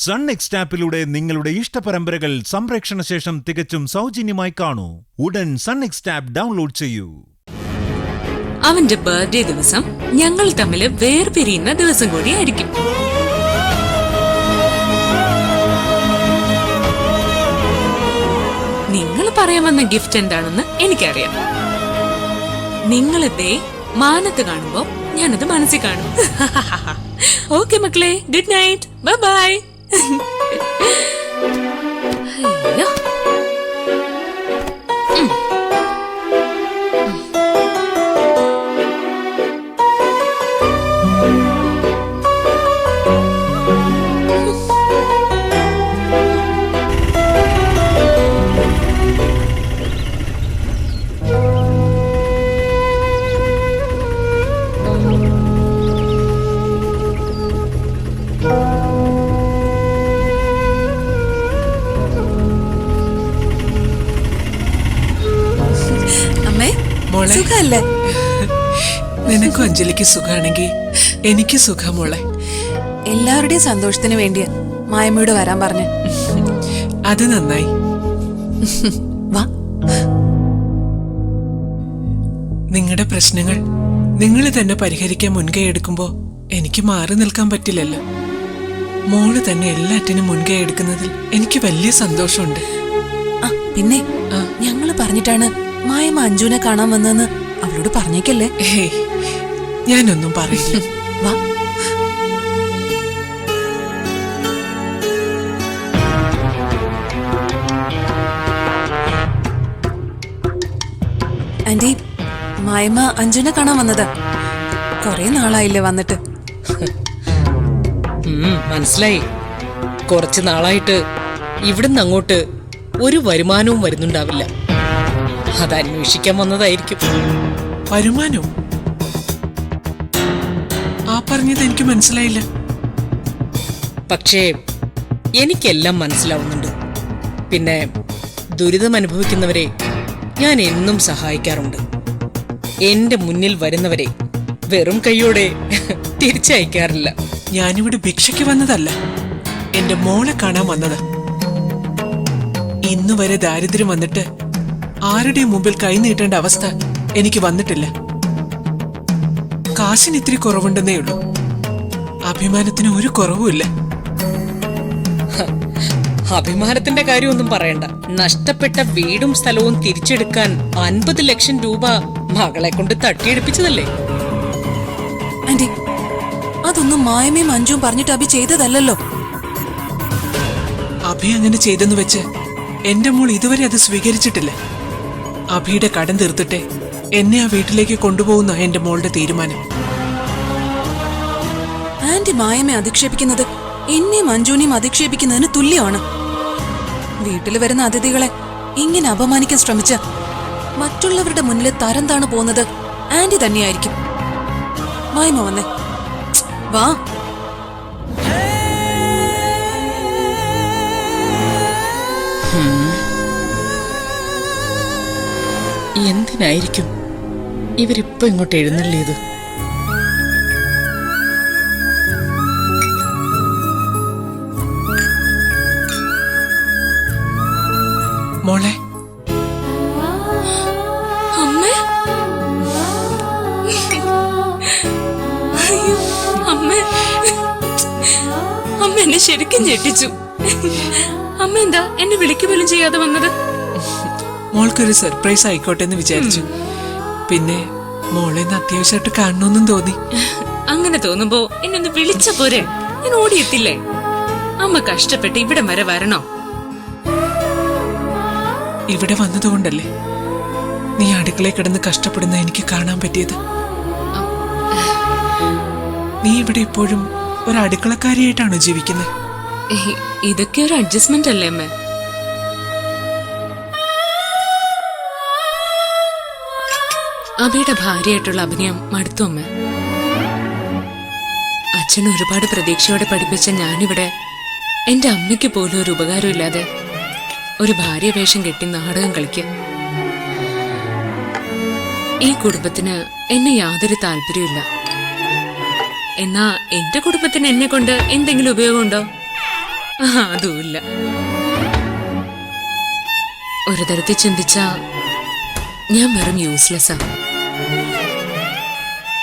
Sun next ആപ്പിലൂടെ നിങ്ങളുടെ ഇഷ്ടപരമ്പരകൾ സംപ്രേക്ഷണ ശേഷം തികച്ചും സൗജന്യമായി കാണൂ. ഉടൻ സൺ നെക്സ്റ്റ് ആപ്പ് ഡൗൺലോഡ് ചെയ്യൂ. അവന്റെ ബർത്ത്ഡേ ദിവസം ഞങ്ങൾ തമ്മിൽ വേർപിരിയുന്ന ദിവസം കൂടിയായിരിക്കും. നിങ്ങൾ പറയാൻ വന്ന ഗിഫ്റ്റ് എന്താണെന്ന് എനിക്കറിയാം. നിങ്ങളിതേ മാനത്ത് കാണുമ്പോ ഞാനത് മനസ്സിൽ കാണും. ഓക്കെ മക്കളെ, ഗുഡ് നൈറ്റ്, ബൈ ബൈ. അയ്യോ, സുഖല്ലേ? നിനക്കും അഞ്ജലിക്ക് സുഖാണെങ്കിൽ എനിക്ക് സുഖം മോളെ. എല്ലാവരുടെയും സന്തോഷത്തിന് വേണ്ടിയാ മായമ്മയോട് വരാൻ പറഞ്ഞു. അത് നന്നായി. വാ. നിങ്ങളുടെ പ്രശ്നങ്ങൾ നിങ്ങൾ തന്നെ പരിഹരിക്കാൻ മുൻകൈ എടുക്കുമ്പോ എനിക്ക് മാറി നിൽക്കാൻ പറ്റില്ലല്ലോ. മോള് തന്നെ എല്ലാറ്റിനും മുൻകൈ എടുക്കുന്നതിൽ എനിക്ക് വലിയ സന്തോഷമുണ്ട്. പിന്നെ ഞങ്ങള് പറഞ്ഞിട്ടാണ് മായമ്മ അഞ്ജുനെ കാണാൻ വന്നെന്ന് അവളോട് പറഞ്ഞേക്കല്ലേ? ഞാനൊന്നും പറയില്ല. വാ. ആന്റി, മായമ്മ അഞ്ജുനെ കാണാൻ വന്നതാ. കൊറേ നാളായില്ലേ വന്നിട്ട്? മനസ്സിലായി. കുറച്ച് നാളായിട്ട് ഇവിടുന്ന് അങ്ങോട്ട് ഒരു വരുമാനവും വരുന്നുണ്ടാവില്ല. അത് അന്വേഷിക്കാൻ വന്നതായിരിക്കും. വരുമാനോ? ആ പറഞ്ഞത് എനിക്ക് മനസ്സിലായില്ല. പക്ഷേ എനിക്കെല്ലാം മനസ്സിലാവുന്നുണ്ട്. പിന്നെ ദുരിതം അനുഭവിക്കുന്നവരെ ഞാൻ എന്നും സഹായിക്കാറുണ്ട്. എന്റെ മുന്നിൽ വരുന്നവരെ വെറും കൈയോടെ തിരിച്ചയക്കാറില്ല. ഞാനിവിടെ ഭിക്ഷയ്ക്ക് വന്നതല്ല, എന്റെ മോളെ കാണാൻ വന്നതാ. ഇന്നുവരെ ദാരിദ്ര്യം വന്നിട്ട് ആരുടെയും മുമ്പിൽ കൈ നീട്ടേണ്ട അവസ്ഥ എനിക്ക് വന്നിട്ടില്ല. കാശിന് ഇത്തിരി കുറവുണ്ടെന്നേ ഉള്ളൂ, അഭിമാനത്തിന് ഒരു കുറവുമില്ല. അഭിമാനത്തിന്റെ കാര്യമൊന്നും പറയണ്ട. നഷ്ടപ്പെട്ട വീടും സ്ഥലവും തിരിച്ചെടുക്കാൻ 50 ലക്ഷം രൂപ മകളെ കൊണ്ട് തട്ടിയെടുപ്പിച്ചതല്ലേ? ആന്റി, അതൊന്നും മായമ്മയും അഞ്ജുവും പറഞ്ഞിട്ട് അഭി ചെയ്തതല്ലോ. അഭി അങ്ങനെ ചെയ്തെന്ന് വെച്ച് എന്റെ മോൾ ഇതുവരെ അത് സ്വീകരിച്ചിട്ടില്ല. അഭിയുടെ കടം തീർത്തിട്ടെ എന്നെ ആ വീട്ടിലേക്ക് കൊണ്ടുപോകുന്ന എന്റെ മോളുടെ തീരുമാനം. ആന്റി മായമ്മയെ അധിക്ഷേപിക്കുന്നത് എന്നെയും അഞ്ജുനെയും അധിക്ഷേപിക്കുന്നതിന് തുല്യമാണ്. വീട്ടിൽ വരുന്ന അതിഥികളെ ഇങ്ങനെ അപമാനിക്കാൻ ശ്രമിച്ച മറ്റുള്ളവരുടെ മുന്നിൽ തരം താണ് പോകുന്നത് ആന്റി തന്നെയായിരിക്കും. മായമ്മ വന്നേ, വാ. എന്തിനായിരിക്കും ഇവരിപ്പോ ഇങ്ങോട്ട് എഴുന്നള്ളിയത്? മോളെ, അമ്മേ. അയ്യോ, അമ്മേ. അമ്മ എന്നെ ശരിക്കും ഞെട്ടിച്ചു. അമ്മ എന്താ എന്നെ വിളിക്കുപോലും ചെയ്യാതെ വന്നത്? മോൾക്കൊരു സർപ്രൈസ് ആയിക്കോട്ടെ എന്ന് വിചാരിച്ചു. പിന്നെ മോളെ അത്യാവശ്യമായിട്ട് കാണണമെന്നും തോന്നി. അങ്ങനെ തോന്നുമ്പോ എന്നൊന്ന് വിളിച്ച പോരെ, ഞാൻ ഓടിയെത്തില്ലേ? അമ്മ കഷ്ടപ്പെട്ട് ഇവിടെ വരെ വരണോ? ഇവിടെ വന്നതുകൊണ്ടല്ലേ നീ അടുക്കളയിൽ കിടന്ന് കഷ്ടപ്പെടുന്ന എനിക്ക് കാണാൻ പറ്റിയത്. നീ ഇവിടെ ഇപ്പോഴും ഒരു അടുക്കളക്കാരിയായിട്ടാണോ ജീവിക്കുന്നത്? ഇതൊക്കെ ഒരു അഡ്ജസ്റ്റ്മെന്റ് അല്ലേ അമ്മ? അബിയുടെ ഭാര്യയായിട്ടുള്ള അഭിനയം മടുത്തു അമ്മ. അച്ഛൻ ഒരുപാട് പ്രതീക്ഷയോടെ പഠിപ്പിച്ച ഞാനിവിടെ എന്റെ അമ്മയ്ക്ക് പോലും ഒരു ഉപകാരമില്ലാതെ ഒരു ഭാര്യ വേഷം കെട്ടി നാടകം കളിക്കുക. ഈ കുടുംബത്തിന് എന്നെ യാതൊരു താല്പര്യമില്ല. എന്നാ എന്റെ കുടുംബത്തിന് എന്നെ കൊണ്ട് എന്തെങ്കിലും ഉപയോഗമുണ്ടോ? അതുമില്ല. ഒരു തരത്തിൽ ചിന്തിച്ച ഞാൻ വെറും യൂസ്ലെസ്സാ.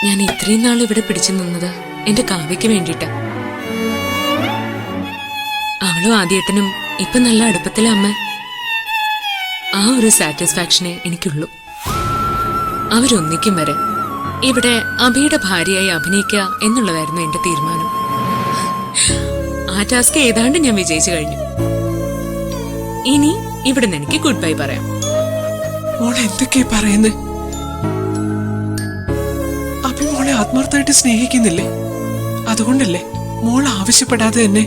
ഞാൻ ഇത്രയും നാൾ ഇവിടെ പിടിച്ചു നിന്നത് എന്റെ കാവ്യക്ക് വേണ്ടിയിട്ടാ. അവളും ആദ്യേട്ടനും ഇപ്പൊ നല്ല അടുപ്പത്തിലെ അമ്മ. ആ ഒരു സാറ്റിസ്ഫാക്ഷനെ എനിക്കുള്ളൂ. അവരൊന്നിക്കും വരെ ഇവിടെ അഭിയുടെ ഭാര്യയായി അഭിനയിക്കുക എന്നുള്ളതായിരുന്നു എന്റെ തീരുമാനം. ആ ടാസ്ക് ഏതാണ്ട് ഞാൻ വിജയിച്ചു കഴിഞ്ഞു. ഇനി ഇവിടെ നിന്ന് എനിക്ക് ഗുഡ് ബൈ പറയാം. മോളെ എന്തൊക്കെയാ പറയുന്നത്? അഭി മോളെ ആത്മാർത്ഥമായിട്ട് സ്നേഹിക്കുന്നില്ലേ? അതുകൊണ്ടല്ലേ മോൾ ആവശ്യപ്പെടാതെ തന്നെ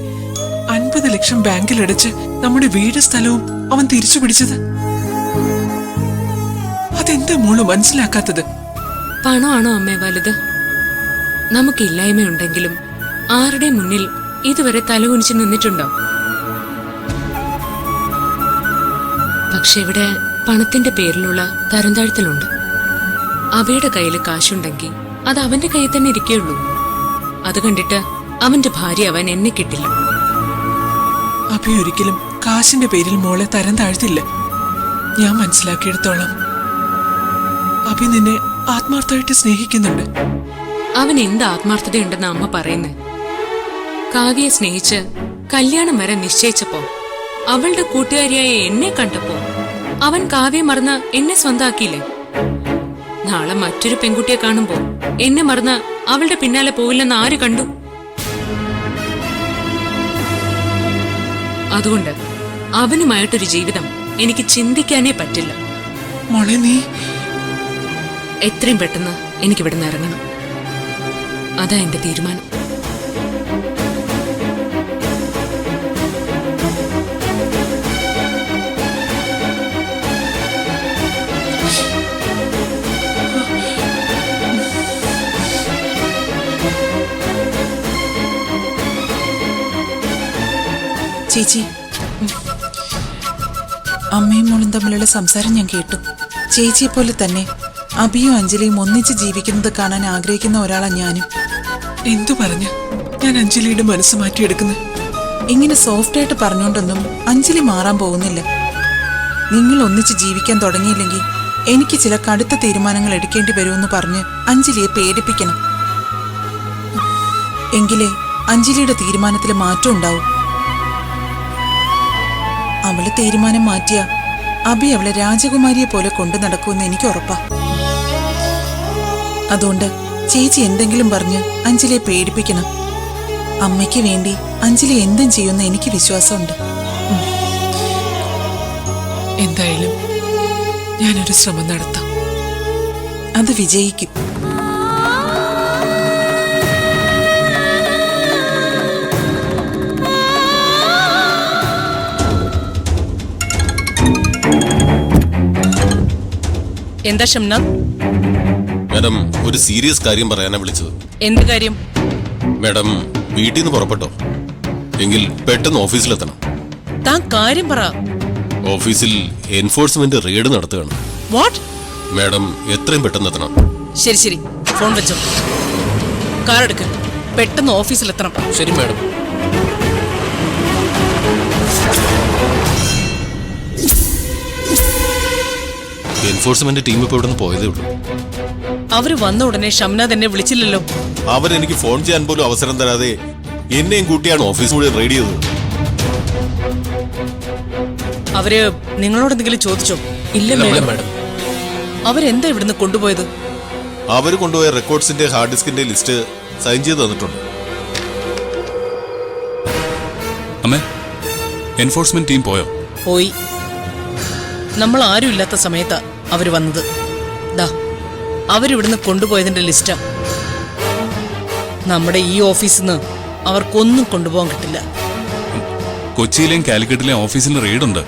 50 ലക്ഷം ബാങ്കിലടച്ച് നമ്മുടെ വീട് സ്ഥലവും അവൻ തിരിച്ചു പിടിച്ചത്? അതെന്താ മോള് മനസ്സിലാക്കാത്തത്? പണമാണോ അമ്മേ വലുത്? നമുക്കില്ലായ്മയുണ്ടെങ്കിലും ആരുടെ മുന്നിൽ ഇതുവരെ തലകുനിച്ച് നിന്നിട്ടുണ്ടോ? പക്ഷെ ഇവിടെ പണത്തിന്റെ പേരിലുള്ള തരംതാഴ്ത്തലുണ്ട്. അവയുടെ കയ്യിൽ കാശുണ്ടെങ്കിൽ അത് അവന്റെ കയ്യിൽ തന്നെ ഇരിക്കുകയുള്ളൂ. അത് കണ്ടിട്ട് അവന്റെ ഭാര്യ അവൻ എന്നെ കിട്ടില്ല. അഭി ഒരിക്കലും കാശിന്റെ പേരിൽ മോളെ തരം താഴ്ത്തില്ല. ഞാൻ മനസ്സിലാക്കിയെടുത്തോളം അഭി നിന്നെ ആത്മാർത്ഥമായിട്ട് സ്നേഹിക്കുന്നുണ്ട്. അവൻ എന്ത് ആത്മാർത്ഥതയുണ്ടെന്ന് അമ്മ പറയുന്നേ? കാവ്യയെ സ്നേഹിച്ച് കല്യാണം വരെ നിശ്ചയിച്ചപ്പോ അവളുടെ കൂട്ടുകാരിയായ എന്നെ കണ്ടപ്പോ അവൻ കാവ്യെ മറന്ന് എന്നെ സ്വന്തമാക്കിയില്ലേ? നാളെ മറ്റൊരു പെൺകുട്ടിയെ കാണുമ്പോ എന്നെ മറന്ന് അവളുടെ പിന്നാലെ പോവില്ലെന്ന് ആര് കണ്ടു? അതുകൊണ്ട് അവനുമായിട്ടൊരു ജീവിതം എനിക്ക് ചിന്തിക്കാനേ പറ്റില്ല. മോളെ നീ എത്രയും പെട്ടെന്ന് എനിക്കിവിടുന്ന് ഇറങ്ങണം. അതാ എന്റെ തീരുമാനം. ചേച്ചി, അമ്മയും മോളും തമ്മിലുള്ള സംസാരം ഞാൻ കേട്ടു. ചേച്ചിയെ പോലെ തന്നെ അഭിയും അഞ്ജലിയും ഒന്നിച്ച് ജീവിക്കുന്നത് കാണാൻ ആഗ്രഹിക്കുന്ന ഒരാളാ ഞാനും. എന്തു പറഞ്ഞ ഞാൻ അഞ്ജലിയുടെ മനസ്സ് മാറ്റിയെടുക്കുന്നത്? ഇങ്ങനെ സോഫ്റ്റായിട്ട് പറഞ്ഞുകൊണ്ടൊന്നും അഞ്ജലി മാറാൻ പോകുന്നില്ല. നിങ്ങൾ ഒന്നിച്ച് ജീവിക്കാൻ തുടങ്ങിയില്ലെങ്കിൽ എനിക്ക് ചില കടുത്ത തീരുമാനങ്ങൾ എടുക്കേണ്ടി വരുമെന്ന് പറഞ്ഞ് അഞ്ജലിയെ പേടിപ്പിക്കണം. എങ്കിലേ അഞ്ജലിയുടെ തീരുമാനത്തിൽ മാറ്റം ഉണ്ടാവും. അവള് തീരുമാനം മാറ്റിയ അഭി അവളെ രാജകുമാരിയെ പോലെ കൊണ്ടു നടക്കുമെന്ന് എനിക്ക് ഉറപ്പാ. അതുകൊണ്ട് ചേച്ചി എന്തെങ്കിലും പറഞ്ഞ് അഞ്ജലിയെ പേടിപ്പിക്കണം. അമ്മയ്ക്ക് വേണ്ടി അഞ്ജലി എന്തും ചെയ്യുമെന്ന് എനിക്ക് വിശ്വാസമുണ്ട്. എന്തായാലും ഞാനൊരു ശ്രമം നടത്താം. അത് വിജയിക്കും. എന്താ ഷംനാഥ്? മാഡം, ഒരു സീരിയസ് കാര്യം പറയാനാ വിളിച്ചത്. എന്ത് കാര്യം? മാഡം വീട്ടിൽ നിന്ന് പുറപ്പെട്ടോ? എങ്കിൽ പെട്ടെന്ന് ഓഫീസിലെത്തണം. താൻ കാര്യം പറ. ഓഫീസിൽ എൻഫോഴ്സ്മെന്റ് റെയ്ഡ് നടത്തുകയാണ്. വാട്ട്? മാഡം എത്രയും പെട്ടെന്ന് എത്തണം. ശരി ശരി, ഫോൺ വെച്ചോ. കാർ എടുക്ക്, പെട്ടെന്ന് ഓഫീസിലെത്തണം. ശരി മാഡം. എൻഫോഴ്സ്മെന്റ് ടീം ഇപ്പൊ ഇവിടെ നിന്ന് പോയതേ ഉള്ളൂ. അവര് വന്ന ഉടനെ ഷംനാഥ് എന്നെ വിളിച്ചില്ലല്ലോ. അവരെനിക്ക് ഫോൺ ചെയ്യാൻ പോലും അവസരം തരാതെ എന്നെയും കൂട്ടിയാണ് ഓഫീസ് മുഴുവൻ റെയ്ഡ് ചെയ്തത്. അവര് നിങ്ങളോട് എന്തെങ്കിലും ചോദിച്ചോ? ഇല്ല മാഡം. അവരെന്താ ഇവിടുന്ന് കൊണ്ടുപോയത്? അവർ കൊണ്ടുപോയ റെക്കോർഡ്സിന്റെ ഹാർഡ് ഡിസ്കിന്റെ ലിസ്റ്റ് സൈൻ ചെയ്ത് തന്നിട്ടുണ്ട്. അമ്മേ, എൻഫോഴ്സ്മെന്റ് ടീം പോയോ? പോയി. നമ്മൾ ആരും ഇല്ലാത്ത സമയത്താ അവര് വന്നത്. ദാ അവരിവിടുന്ന് കൊണ്ടുപോയതിന്റെ ലിസ്റ്റാ. നമ്മുടെ ഈ ഓഫീസിൽ നിന്ന് അവർക്കൊന്നും കൊണ്ടുപോകാൻ കിട്ടില്ല. കൊച്ചിയിലെയും കാലിക്കറ്റിലെയും ഓഫീസിൽ റെയ്ഡുണ്ട്.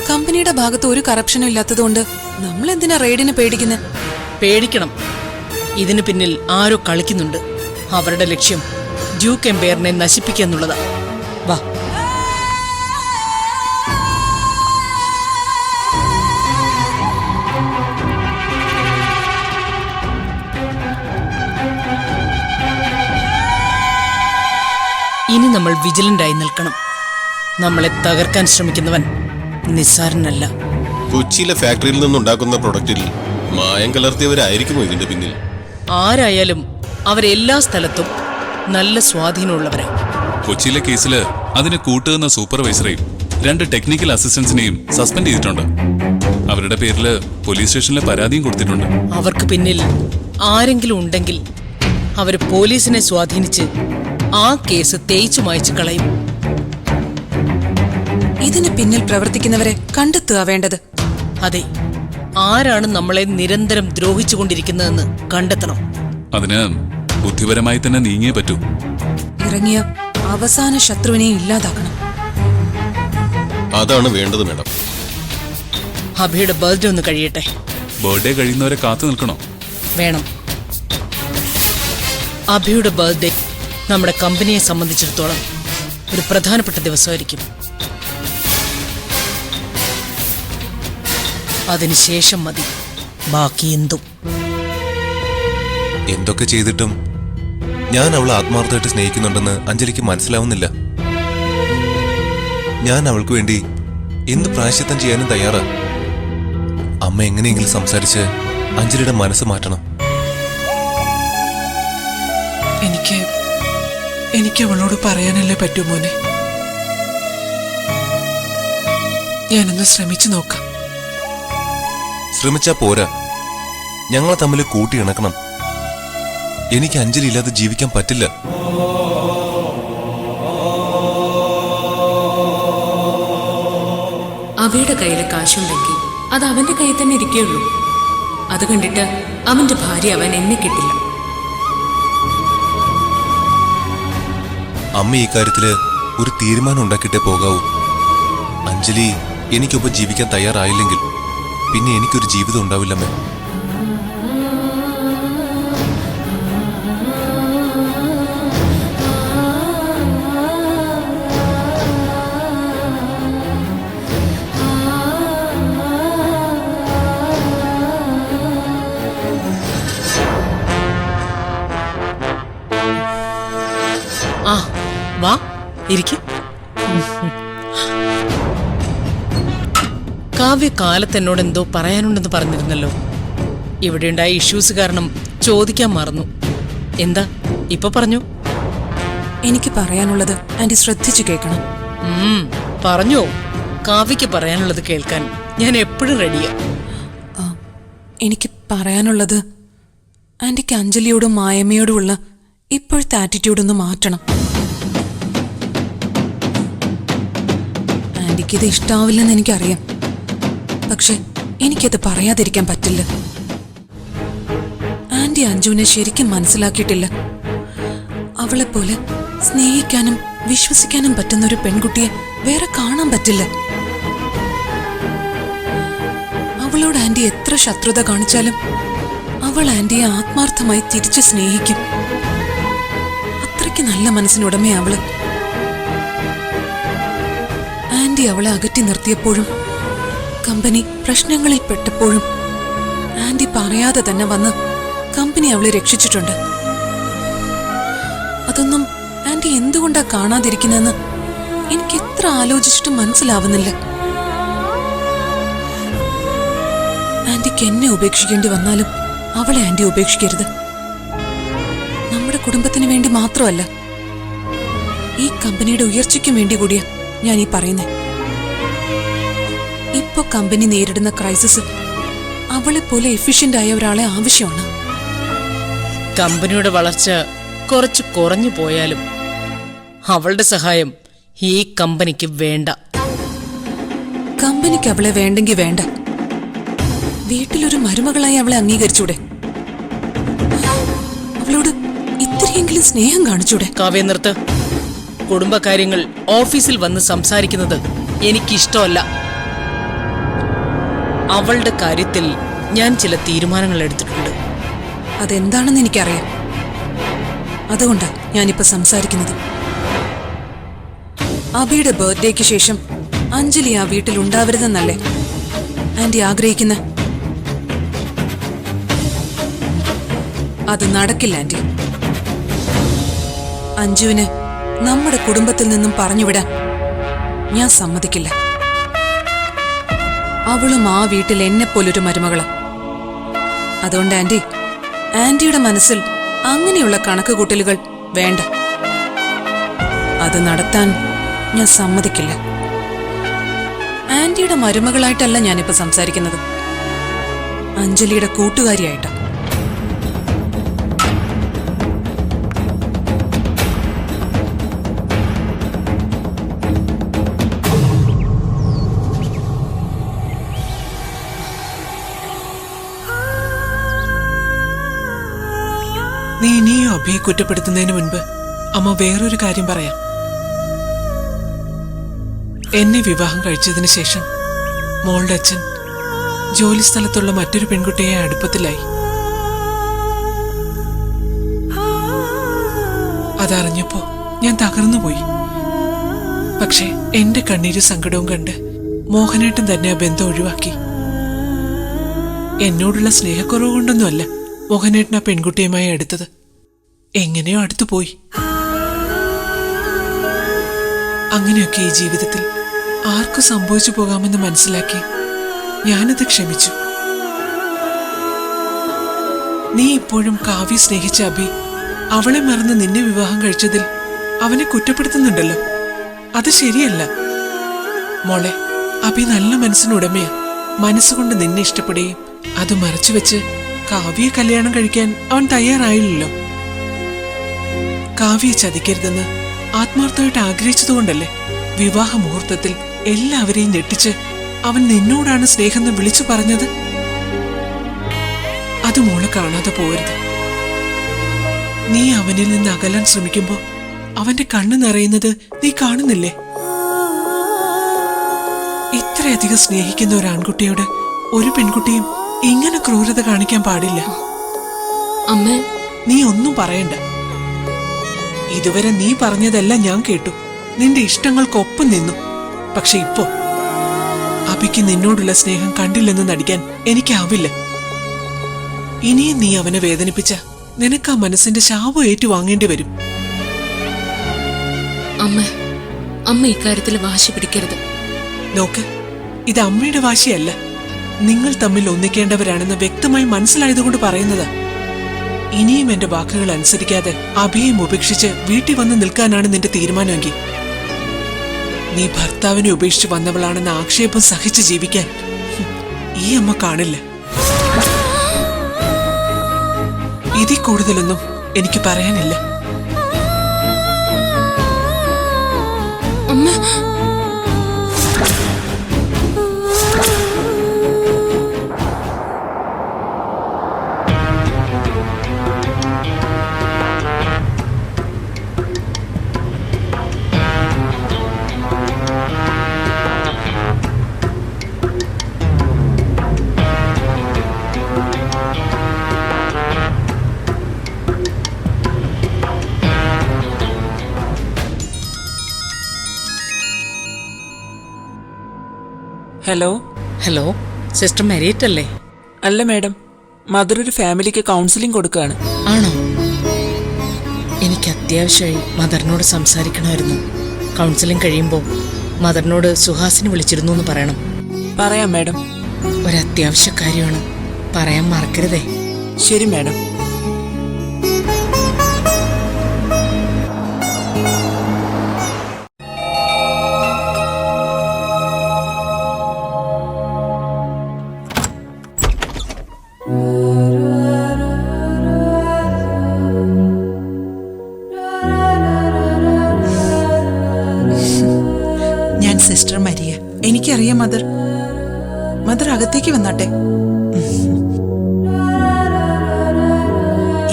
കമ്പനിയുടെ ഭാഗത്ത് ഒരു കറപ്ഷനും ഇല്ലാത്തതുകൊണ്ട് നമ്മൾ എന്തിനാ റെയ്ഡിനെ പേടിക്കുന്നത്? പേടിക്കണം. ഇതിന് പിന്നിൽ ആരോ കളിക്കുന്നുണ്ട്. അവരുടെ ലക്ഷ്യം ഡ്യൂക്ക് എംപയറിനെ നശിപ്പിക്കുക എന്നുള്ളതാ. വാ. ഇനി നമ്മൾ വിജിലന്റ് ആയി നിൽക്കണം. നമ്മളെ തകർക്കാൻ ശ്രമിക്കുന്നവൻ നിസ്സാരനല്ല. കൊച്ചിയിലെ ഫാക്ടറിയിൽ നിന്നുണ്ടാക്കുന്ന പ്രൊഡക്റ്റിൽ മായം കലർത്തിയവരായിരിക്കുമോ ഇതിന്റെ പിന്നിൽ? ആരായാലും അവരെല്ലാ സ്ഥലത്തും നല്ല സ്വാധീനമുള്ളവരാ. കൊച്ചിയിലെ കേസില് അതിന് കൂട്ടുന്ന സൂപ്പർവൈസറെയും 2 ടെക്നിക്കൽ അസിസ്റ്റന്റ്സിനെയും സസ്പെൻഡ് ചെയ്തിട്ടുണ്ട്. അവരുടെ പേരില് പോലീസ് സ്റ്റേഷനിലെ പരാതിയും കൊടുത്തിട്ടുണ്ട്. അവർക്ക് പിന്നിൽ ആരെങ്കിലും ഉണ്ടെങ്കിൽ അവര് പോലീസിനെ സ്വാധീനിച്ച് ആ കേസ് തേച്ചു മായ്ച്ചു കളയും. ഇതിന് പിന്നിൽ പ്രവർത്തിക്കുന്നവരെ കണ്ടെത്തുക വേണ്ടത്. അതെ, ആരാണ് നമ്മളെ നിരന്തരം ദ്രോഹിച്ചുകൊണ്ടിരിക്കുന്നതെന്ന് കണ്ടെത്തണം. അതിന് ബുദ്ധിപരമായി തന്നെ നീങ്ങിയേ പറ്റൂ. ഇറങ്ങിയ അവസാന ശത്രുവിനെ ഇല്ലാതാക്കണം. അതാണ് വേണ്ടത് മാഡം. അഭിയുടെ ബർത്ത്ഡേ ഒന്ന് കഴിയട്ടെ. ബർത്ത്ഡേ കഴിയുന്നവരെ കാത്തു നിൽക്കണോ? വേണം. അഭിയുടെ ബർത്ത്ഡേ നമ്മുടെ കമ്പനിയെ സംബന്ധിച്ചിടത്തോളം ഒരു പ്രധാനപ്പെട്ട ദിവസമായിരിക്കും. അതിനുശേഷം മതി ബാക്കി എന്തും. എന്തൊക്കെ ചെയ്തിട്ടും ഞാൻ അവളെ ആത്മാർത്ഥമായിട്ട് സ്നേഹിക്കുന്നുണ്ടെന്ന് അഞ്ജലിക്ക് മനസ്സിലാവുന്നില്ല. ഞാൻ അവൾക്ക് വേണ്ടി എന്ത് പ്രായശ്ചിത്തം ചെയ്യാനും തയ്യാറാ. അമ്മ എങ്ങനെയെങ്കിലും സംസാരിച്ച് അഞ്ജലിയുടെ മനസ്സ് മാറ്റണം. എനിക്ക് അവളോട് പറയാനല്ലേ പറ്റൂ മോനെ. ഞാനൊന്ന് ശ്രമിച്ചു നോക്കാം. ശ്രമിച്ചാ പോരാ, ഞങ്ങളെ തമ്മിൽ കൂട്ടിയിണക്കണം. എനിക്ക് അഞ്ജലി ഇല്ലാതെ ജീവിക്കാൻ പറ്റില്ല. അവയുടെ കയ്യിൽ കാശുണ്ടെങ്കിൽ അത് അവന്റെ കയ്യിൽ തന്നെ ഇരിക്കുകയുള്ളൂ. അത് കണ്ടിട്ട് അവന്റെ ഭാര്യ അവൻ എന്നെ കിട്ടില്ല. അമ്മ ഈ കാര്യത്തില് ഒരു തീരുമാനം ഉണ്ടാക്കിയിട്ടേ പോകാവൂ. അഞ്ജലി എനിക്കൊപ്പം ജീവിക്കാൻ തയ്യാറായില്ലെങ്കിൽ പിന്നെ എനിക്കൊരു ജീവിതം ഉണ്ടാവില്ലമ്മേ. ആ വാ ഇരിക്കും. കാവ്യ കാലത്ത് എന്നോട് എന്തോ പറയാനുണ്ടെന്ന് പറഞ്ഞിരുന്നല്ലോ. ഇവിടെ ഉണ്ടായ ഇഷ്യൂസ് കാരണം ചോദിക്കാൻ മറന്നു. എന്താ ഇപ്പൊ പറഞ്ഞു? എനിക്ക് പറയാനുള്ളത് ആന്റി ശ്രദ്ധിച്ചു കേൾക്കണം. പറഞ്ഞോ. കാവ്യക്ക് പറയാനുള്ളത് കേൾക്കാൻ ഞാൻ എപ്പോഴും റെഡിയാ. എനിക്ക് പറയാനുള്ളത് ആന്റിക്ക് അഞ്ജലിയോടും മായമ്മയോടുമുള്ള ഇപ്പോഴത്തെ ആറ്റിറ്റ്യൂഡൊന്ന് മാറ്റണം. ആന്റിക്കിത് ഇഷ്ടാവില്ലെന്ന് എനിക്കറിയാം. പക്ഷെ എനിക്കത് പറയാതിരിക്കാൻ പറ്റില്ല. ആന്റി അഞ്ജുവിനെ ശരിക്കും മനസ്സിലാക്കിയിട്ടില്ല. അവളെപ്പോലെ സ്നേഹിക്കാനും വിശ്വസിക്കാനും പറ്റുന്ന ഒരു പെൺകുട്ടിയെ വേറെ കാണാൻ പറ്റില്ല. അവളോട് ആന്റി എത്ര ശത്രുത കാണിച്ചാലും അവൾ ആന്റിയെ ആത്മാർത്ഥമായി തിരിച്ചു സ്നേഹിക്കും. അത്രയ്ക്ക് നല്ല മനസ്സിനുടമയാ അവള്. ആന്റി അവളെ അകറ്റി നിർത്തിയപ്പോഴും കമ്പനി പ്രശ്നങ്ങളിൽ പെട്ടപ്പോഴും ആന്റി പറയാതെ തന്നെ വന്ന് കമ്പനി അവളെ രക്ഷിച്ചിട്ടുണ്ട്. അതൊന്നും ആന്റി എന്തുകൊണ്ടാ കാണാതിരിക്കുന്നതെന്ന് എനിക്ക് എത്ര ആലോചിച്ചിട്ടും മനസ്സിലാവുന്നില്ല. ആന്റിക്ക് എന്നെ ഉപേക്ഷിക്കേണ്ടി വന്നാലും അവളെ ആന്റി ഉപേക്ഷിക്കരുത്. നമ്മുടെ കുടുംബത്തിന് വേണ്ടി മാത്രമല്ല, ഈ കമ്പനിയുടെ ഉയർച്ചയ്ക്കും വേണ്ടി കൂടിയാ ഞാൻ ഈ പറയുന്നേ. ഇപ്പൊ കമ്പനി നേരിടുന്ന ക്രൈസിസ് അവളെ പോലെ എഫിഷ്യന്റ് ആയ ഒരാളെ ആവശ്യമാണ്. കമ്പനിയുടെ വളർച്ച കുറച്ച് കുറഞ്ഞു പോയാലും അവളുടെ സഹായം ഈ കമ്പനിക്ക് വേണ്ട. കമ്പനിക്ക് അവളെ വേണ്ടെങ്കിൽ വേണ്ട. വീട്ടിലൊരു മരുമകളായി അവളെ അംഗീകരിച്ചൂടെ? അവളോട് ഇത്രയെങ്കിലും സ്നേഹം കാണിച്ചൂടെ? കാവ്യ നിർത്ത്. കുടുംബകാര്യങ്ങൾ ഓഫീസിൽ വന്ന് സംസാരിക്കുന്നത് എനിക്കിഷ്ടമല്ല. അവളുടെ കാര്യത്തിൽ ഞാൻ ചില തീരുമാനങ്ങൾ എടുത്തിട്ടുണ്ട്. അതെന്താണെന്ന് എനിക്കറിയാം. അതുകൊണ്ടാ ഞാനിപ്പോ സംസാരിക്കുന്നത്. അബിയുടെ ബർത്ത്ഡേക്ക് ശേഷം അഞ്ജലി ആ വീട്ടിൽ ഉണ്ടാവരുതെന്നല്ലേ ആന്റി ആഗ്രഹിക്കുന്ന? അത് നടക്കില്ല ആന്റി. അഞ്ജുവിന് നമ്മുടെ കുടുംബത്തിൽ നിന്നും പറഞ്ഞുവിടാൻ ഞാൻ സമ്മതിക്കില്ല. അവളും ആ വീട്ടിൽ എന്നെപ്പോലൊരു മരുമകള. അതുകൊണ്ട് ആന്റിയുടെ മനസ്സിൽ അങ്ങനെയുള്ള കണക്കുകൂട്ടലുകൾ വേണ്ട. അത് നടത്താൻ ഞാൻ സമ്മതിക്കില്ല. ആന്റിയുടെ മരുമകളായിട്ടല്ല ഞാനിപ്പോ സംസാരിക്കുന്നത്, അഞ്ജലിയുടെ കൂട്ടുകാരിയായിട്ടാ. നീ ഇനിയും അഭിയെ കുറ്റപ്പെടുത്തുന്നതിന് മുൻപ് അമ്മ വേറൊരു കാര്യം പറയാം. എന്നെ വിവാഹം കഴിച്ചതിന് ശേഷം മോളുടെ അച്ഛൻ ജോലിസ്ഥലത്തുള്ള മറ്റൊരു പെൺകുട്ടിയെ അടുപ്പത്തിലായി. അതറിഞ്ഞപ്പോ ഞാൻ തകർന്നുപോയി. പക്ഷെ എന്റെ കണ്ണീര് സങ്കടവും കണ്ട് മോഹനേട്ടൻ തന്നെ ആ ബന്ധം ഒഴിവാക്കി. എന്നോടുള്ള സ്നേഹക്കുറവ് കൊണ്ടൊന്നുമല്ല മോഹനേട്ടൻ ആ പെൺകുട്ടിയുമായി അടുത്തത്. എങ്ങനെയോ അടുത്തുപോയി. അങ്ങനെയൊക്കെ ഈ ജീവിതത്തിൽ ആർക്കു സംഭവിച്ചു പോകാമെന്ന് മനസ്സിലാക്കി ഞാനത് ക്ഷമിച്ചു. നീ ഇപ്പോഴും കാവ്യ സ്നേഹിച്ച അഭി അവളെ മറന്ന് നിന്നെ വിവാഹം കഴിച്ചതിൽ അവനെ കുറ്റപ്പെടുത്തുന്നുണ്ടല്ലോ. അത് ശരിയല്ല മോളെ. അഭി നല്ല മനസ്സിനുടമയാ. മനസ്സുകൊണ്ട് നിന്നെ ഇഷ്ടപ്പെടുകയും അത് മറച്ചുവെച്ച് കാവ്യയെ കല്യാണം കഴിക്കാൻ അവൻ തയ്യാറായില്ലല്ലോ. കാവ്യയെ ചതിക്കരുതെന്ന് ആത്മാർത്ഥമായിട്ട് ആഗ്രഹിച്ചതുകൊണ്ടല്ലേ വിവാഹ മുഹൂർത്തത്തിൽ എല്ലാവരെയും ഞെട്ടിച്ച് അവൻ നിന്നോടാണ് സ്നേഹം എന്ന് വിളിച്ചു പറഞ്ഞത്. അത് മോളെ കാണാതെ പോകരുത്. നീ അവനിൽ നിന്ന് അകലാൻ ശ്രമിക്കുമ്പോ അവന്റെ കണ്ണ് നിറയുന്നത് നീ കാണുന്നില്ലേ? ഇത്രയധികം സ്നേഹിക്കുന്ന ഒരു ആൺകുട്ടിയോട് ഒരു പെൺകുട്ടിയും ഇങ്ങനെ ക്രൂരത കാണിക്കാൻ പാടില്ല. അമ്മ, നീ ഒന്നും പറയണ്ട. ഇതുവരെ നീ പറഞ്ഞതെല്ലാം ഞാൻ കേട്ടു. നിന്റെ ഇഷ്ടങ്ങൾക്കൊപ്പം നിന്നു. പക്ഷെ ഇപ്പോ അഭിക്ക് നിന്നോടുള്ള സ്നേഹം കണ്ടില്ലെന്ന് നടിക്കാൻ എനിക്കാവില്ല. ഇനിയും നീ അവനെ വേദനിപ്പിച്ച നിനക്ക് ആ മനസ്സിന്റെ ശാപം ഏറ്റുവാങ്ങേണ്ടി വരും. അമ്മ ഇക്കാര്യത്തിൽ വാശി പിടിക്കരുത്. നോക്ക്, ഇത് അമ്മയുടെ വാശിയല്ല. നിങ്ങൾ തമ്മിൽ ഒന്നിക്കേണ്ടവരാണെന്ന് വ്യക്തമായി മനസ്സിലായതുകൊണ്ട് പറയുന്നതാ. ഇനിയും എന്റെ വാക്കുകൾ അനുസരിക്കാതെ അഭിയെയും ഉപേക്ഷിച്ച് വീട്ടിൽ വന്ന് നിൽക്കാനാണ് നിന്റെ തീരുമാനമെങ്കിൽ നീ ഭർത്താവിനെ ഉപേക്ഷിച്ച് വന്നവളാണെന്ന ആക്ഷേപം സഹിച്ച് ജീവിക്കാൻ ഈ അമ്മ കാണില്ല. ഇതിൽ കൂടുതലൊന്നും എനിക്ക് പറയാനില്ല. അമ്മ, ഹലോ. ഹലോ, സിസ്റ്റർ മെരീറ്റ് അല്ലേ? അല്ല മാഡം, മദർ ഒരു ഫാമിലിക്ക് കൗൺസിലിംഗ് കൊടുക്കുകയാണ്. ആണോ? എനിക്ക് അത്യാവശ്യമായി മദറിനോട് സംസാരിക്കണമായിരുന്നു. കൗൺസിലിംഗ് കഴിയുമ്പോൾ മദറിനോട് സുഹാസിനെ വിളിച്ചിരുന്നു എന്ന് പറയണം. പറയാം മാഡം. ഒരത്യാവശ്യ കാര്യമാണ്, പറയാൻ മറക്കരുതേ. ശരി മാഡം. ഞാൻ സിസ്റ്റർ മരിയ. എനിക്കറിയാം മദർ. മദർ അകത്തേക്ക് വന്നാട്ടെ.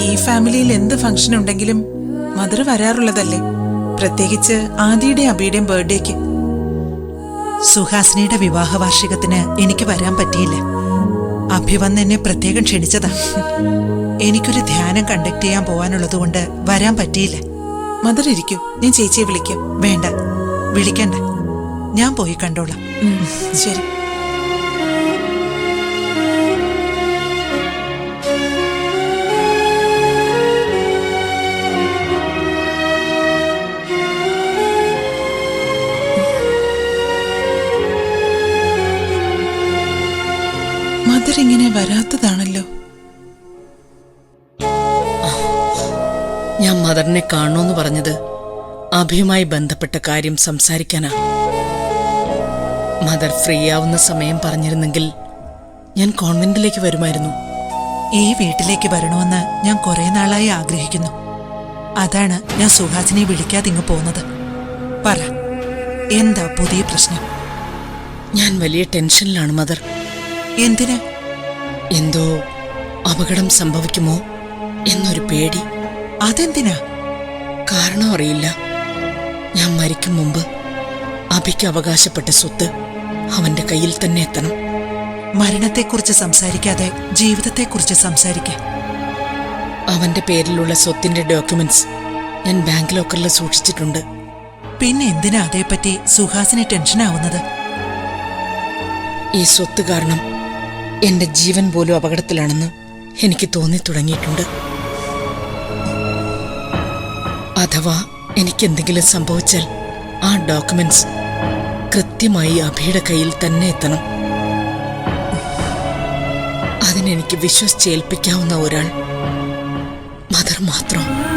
ഈ ഫാമിലിയിൽ എന്ത് ഫംഗ്ഷൻ ഉണ്ടെങ്കിലും മദർ വരാറുള്ളതല്ലേ, പ്രത്യേകിച്ച് ആദിയുടെയും അബിയുടെയും ബർത്ത്ഡേക്ക്. സുഹാസിനിയുടെ വിവാഹ വാർഷികത്തിന് എനിക്ക് വരാൻ പറ്റിയില്ല. അഭി വന്ന് എന്നെ പ്രത്യേകം ക്ഷണിച്ചതാ. എനിക്കൊരു ധ്യാനം കണ്ടക്ട് ചെയ്യാൻ പോവാനുള്ളത് കൊണ്ട് വരാൻ പറ്റിയില്ല. മദർ ഇരിക്കൂ, ഞാൻ ചേച്ചിയെ വിളിക്കാം. വേണ്ട, വിളിക്കണ്ട, ഞാൻ പോയി കണ്ടോളാം. ശരി. മദർ ഇങ്ങനെ വരാത്തതാണല്ലോ. ഞാൻ മദറിനെ കാണണമെന്ന് പറഞ്ഞത് അഭിയുമായി ബന്ധപ്പെട്ട കാര്യം സംസാരിക്കാനാ. മദർ ഫ്രീ ആവുന്ന സമയം പറഞ്ഞിരുന്നെങ്കിൽ ഞാൻ കോൺവെന്റിലേക്ക് വരുമായിരുന്നു. ഈ വീട്ടിലേക്ക് വരണമെന്ന് ഞാൻ കുറെ നാളായി ആഗ്രഹിക്കുന്നു. അതാണ് ഞാൻ സുഹാസിനെ വിളിക്കാതെ ഇങ്ങ് പോന്നത്. പറ, എന്താ പുതിയ പ്രശ്നം? ഞാൻ വലിയ ടെൻഷനിലാണ് മദർ. എന്തിന്? എന്തോ അപകടം സംഭവിക്കുമോ എന്നൊരു പേടി. അതെന്തിനാ? കാരണം അറിയില്ല. ഞാൻ മരിക്കും മുമ്പ് അഭിക്ക് അവകാശപ്പെട്ട സ്വത്ത് അവന്റെ കയ്യിൽ തന്നെ എത്തണം. മരണത്തെക്കുറിച്ച് സംസാരിക്കാതെ ജീവിതത്തെക്കുറിച്ച് സംസാരിക്കാൻ. അവന്റെ പേരിലുള്ള സ്വത്തിന്റെ ഡോക്യുമെന്റ്സ് ഞാൻ ബാങ്ക് ലോക്കറിൽ സൂക്ഷിച്ചിട്ടുണ്ട്. പിന്നെ എന്തിനാ അതേപ്പറ്റി സുഹാസിന് ടെൻഷനാവുന്നത്? ഈ സ്വത്ത് കാരണം എന്റെ ജീവൻ പോലും അപകടത്തിലാണെന്ന് എനിക്ക് തോന്നി തുടങ്ങിയിട്ടുണ്ട്. അഥവാ എനിക്കെന്തെങ്കിലും സംഭവിച്ചാൽ ആ ഡോക്യുമെന്റ്സ് കൃത്യമായി അഭിയുടെ കയ്യിൽ തന്നെ എത്തണം. അതിനെനിക്ക് വിശ്വസിച്ചേൽപ്പിക്കാവുന്ന ഒരാൾ മദർ മാത്രം.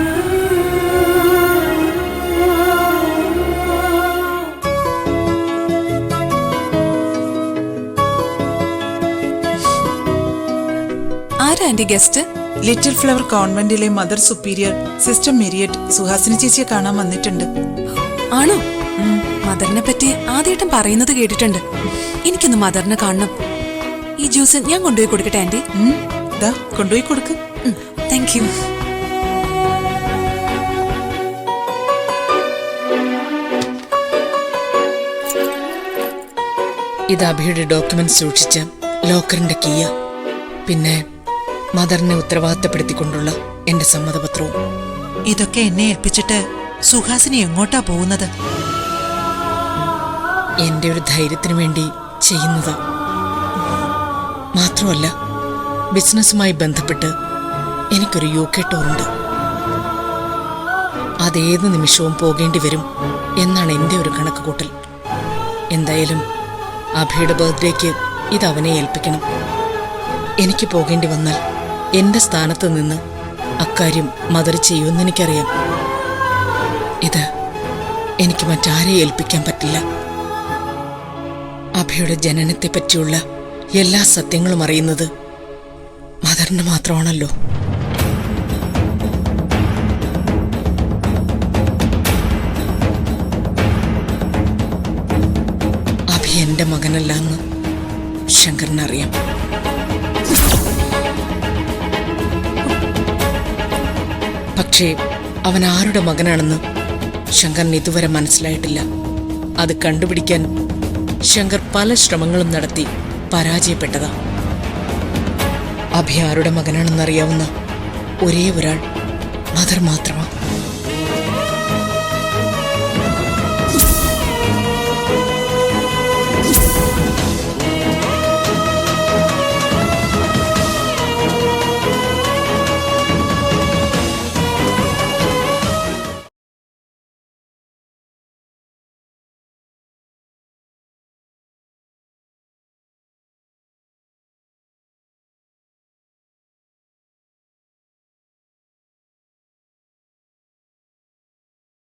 ആരാ ആന്റി ഗസ്റ്റ്? ലിറ്റിൽ ഫ്ലവർ കോൺവെന്റിലെ mother superior sister Mariette Suhasini ചേച്ചിയെ കാണാൻ വന്നിട്ടുണ്ട്. ആണോ? മദറിനെ പറ്റി ആദ്യമായിട്ടും പറയുന്നത് കേട്ടിട്ടുണ്ട്. എനിക്കൊന്ന് മദറിനെ കാണണം. ഈ ജ്യൂസ് ഞാൻ കൊണ്ടുപോയി കൊടുക്കട്ടെ ആന്റി? ദാ കൊണ്ടുപോയി കൊടുക്ക്. Thank you. ഇത് അഭിയുടെ ഡോക്യുമെന്റ്സ് സൂക്ഷിച്ച ലോക്കറിന്റെ കീയ. പിന്നെ മദറിനെ ഉത്തരവാദിത്തപ്പെടുത്തിക്കൊണ്ടുള്ള എന്റെ സമ്മതപത്രവും. ഇതൊക്കെ എന്നെ ഏൽപ്പിച്ചിട്ട് സുഹാസിനി എങ്ങോട്ടാ പോകുന്നത്? എന്റെ ഒരു ധൈര്യത്തിനു വേണ്ടി ചെയ്യുന്നതാ. മാത്രമല്ല, ബിസിനസ്സുമായി ബന്ധപ്പെട്ട് എനിക്കൊരു UK ടൂറുണ്ട്. അതേത് നിമിഷവും പോകേണ്ടി വരും എന്നാണ് എന്റെ ഒരു കണക്കുകൂട്ടൽ. എന്തായാലും അഭിയുടെ ബർത്ത്ഡേക്ക് ഇത് അവനെ ഏൽപ്പിക്കണം. എനിക്ക് പോകേണ്ടി വന്നാൽ എന്റെ സ്ഥാനത്ത് നിന്ന് അക്കാര്യം മദർ ചെയ്യുമെന്ന് എനിക്കറിയാം. ഇത് എനിക്ക് മറ്റാരെ ഏൽപ്പിക്കാൻ പറ്റില്ല. അഭയുടെ ജനനത്തെ പറ്റിയുള്ള എല്ലാ സത്യങ്ങളും അറിയുന്നത് മദറിന് മാത്രമാണല്ലോ. അഭി എന്റെ മകനല്ല എന്ന് ശങ്കറിനറിയാം. പക്ഷേ അവൻ ആരുടെ മകനാണെന്ന് ശങ്കറിന് ഇതുവരെ മനസ്സിലായിട്ടില്ല. അത് കണ്ടുപിടിക്കാൻ ശങ്കർ പല ശ്രമങ്ങളും നടത്തി പരാജയപ്പെട്ടതാ. അഭി ആരുടെ മകനാണെന്നറിയാവുന്ന ഒരേ ഒരാൾ മദർ മാത്രമാണ്.